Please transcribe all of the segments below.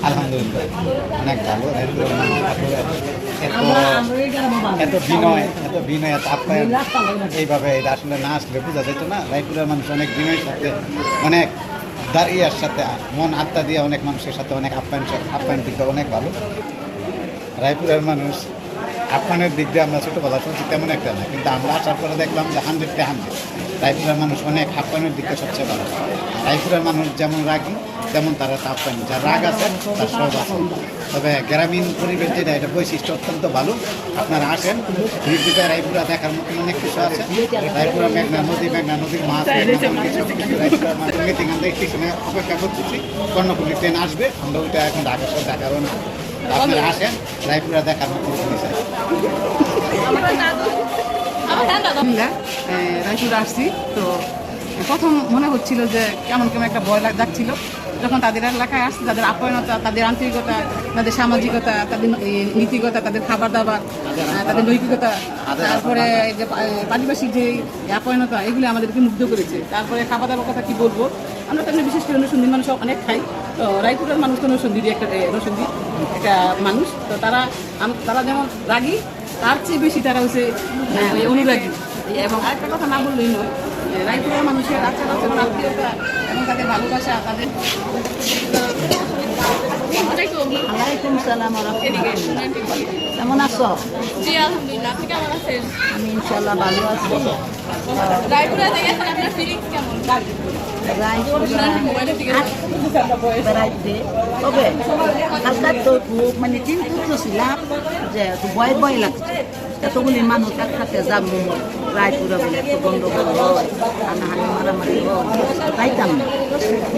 আলহামদুলিল্লাহ অনেক ভালো। এত বিনয় এত আপ্যায়ন এইভাবে এটা আসলে না আসলে বোঝা যেত না। রায়পুরের মানুষ অনেক বিনয়ের সাথে অনেক দাঁড়িয়ার সাথে মন আত্মা দিয়ে অনেক মানুষের সাথে অনেক আপ্যায়ন দিকটা অনেক ভালো। রায়পুরের মানুষ আপ্যায়নের দিক দিয়ে আমরা ছোটোবেলা শুনছি তেমন একটা না, কিন্তু আমরা আসার পরে দেখলাম যে 100-তে 100 রায়পুরের মানুষ অনেক আপ্যায়নের দিকটা সবচেয়ে ভালো। রায়পুরের মানুষ যেমন রাগী তেমন তারা আপ্যায়ন, যার রাগ আছে তার সব আছে। তবে গ্রামীণ পরিবেশ যেটা এটা বৈশিষ্ট্য অত্যন্ত ভালো। আপনারা আসেন, নির্দিষ্ট রায়পুরা দেখার মতন অনেক কিছু আছে। রায়পুরা মেঘনা নদীর মাছ মিটিং আমরা স্টেশনে অপেক্ষা করতেছি। কর্ণফুলী ট্রেন আসবে, আমরা ওইটা এখন ঢাকার সাথে ঢাকার না। আপনারা আসেন, রায়পুরা দেখার মতো জিনিস আছে। রায়পুরে আসছি তো প্রথম মনে হচ্ছিল যে কেমন কেমন একটা ভয় লাগছিল যখন তাদের এলাকায় আসছে। তাদের আপ্যায়নতা, তাদের আন্তরিকতা, তাদের সামাজিকতা, তাদের নীতিগতা, তাদের খাবার দাবার, তাদের নৈতিকতা, তারপরে যে পারিপার্শ্বিক যে আপ্যায়নতা, এগুলো আমাদেরকে মুগ্ধ করেছে। তারপরে খাবার দাবার কথা কি বলবো, আমরা তো বিশেষ করে নরসিংদীর মানুষ অনেক খাই। তো রায়পুরের মানুষ তো নরসিংদীর একটা মানুষ। তো তারা যেমন রাগী, তার চেয়ে বেশি তারা হচ্ছে অনুরাগী। এবং আরেকটা কথা না বললেই নয়, রায়পুরের মানুষের আচার আচরণ, আত্মীয়তা এবং তাদের ভালোবাসা, তাদের কেমন আছো? জি আলহামদুলিল্লাহ। আপনি কেমন আছেন? আমি ইনশাল্লাহ ভালো আছি। রায়পুরা থেকে এখন আপনার ফিলিংস কেমন? বেড়াইতে তবে হালকা তো মানে চিন্তিত ছিলাম যে ভয় লাগছে। এতগুলি মানুষ একসাথে যাবো রায়পুরা বলে একটু গন্ডগোল হয়, হানাহানি মারামারি হয়, তাইতাম না।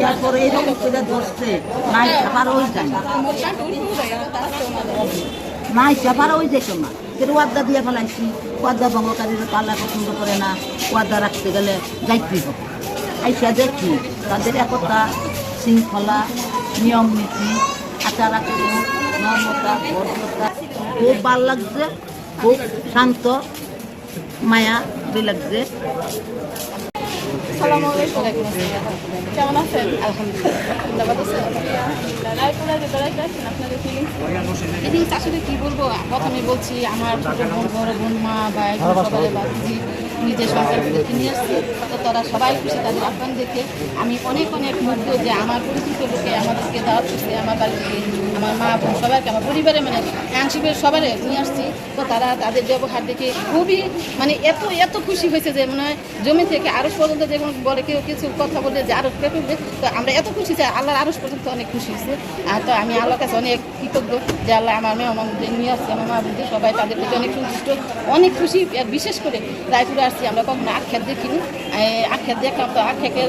তারপরে এইরকম করে ধরছে নাই চাপারও যায় না, নাই চাপারও যেত না। কিন্তু ওয়াদা দিয়ে ফেলাইছি, ওয়াদা ভঙ্গকারীরা পাল্লা পছন্দ করে না। ওয়াদা রাখতে গেলে যাইতেই হবে। আইসা দেখি তাদের একতা, শৃঙ্খলা, নিয়ম নীতি, আচার আচরণ, নর্মতা, ভদ্রতা খুব ভালো লাগছে। খুব শান্ত, মায়া লাগছে। কেমন আছেন? আলহামদুলিল্লাহ। আসলে কি বলবো, প্রথমে বলছি আমার ছোট বোন, বড় বোন, মা, ভাই, সবাই বাচ্চি নিজের সন্তানদেরকে নিয়ে আসছে। তো তারা সবাই খুশি, তাদের আহ্বান দেখে আমি অনেক মুগ্ধ যে আমার পরিচিত লোকে আমাদেরকে দাওয়াত করছে। আমার বাড়িতে আমার মা বোন সবাইকে, আমার পরিবারে মানে আংশিকের সবাই নিয়ে আসছি। তো তারা তাদের ব্যবহার দেখে খুবই মানে এত খুশি হয়েছে যে মনে হয় জমি থেকে আরশ পর্যন্ত যেমন বলে কেউ কিছু কথা বলে যে আরশ পেপে। তো আমরা এত খুশি যে আল্লাহর আরশ পর্যন্ত অনেক খুশি হয়েছে। আর তো আমি আল্লাহর কাছে অনেক কৃতজ্ঞ যে আল্লাহ আমার মেহমানদের নিয়ে আসছে, আমার মা বোনদের সবাই তাদের প্রতি অনেক সন্তুষ্ট, অনেক খুশি। বিশেষ করে রায়পুরে আসছি, আমরা কখনো আখ্যাত দেখিনি। আখ্যাত দেখলাম, তো আখ্যাকের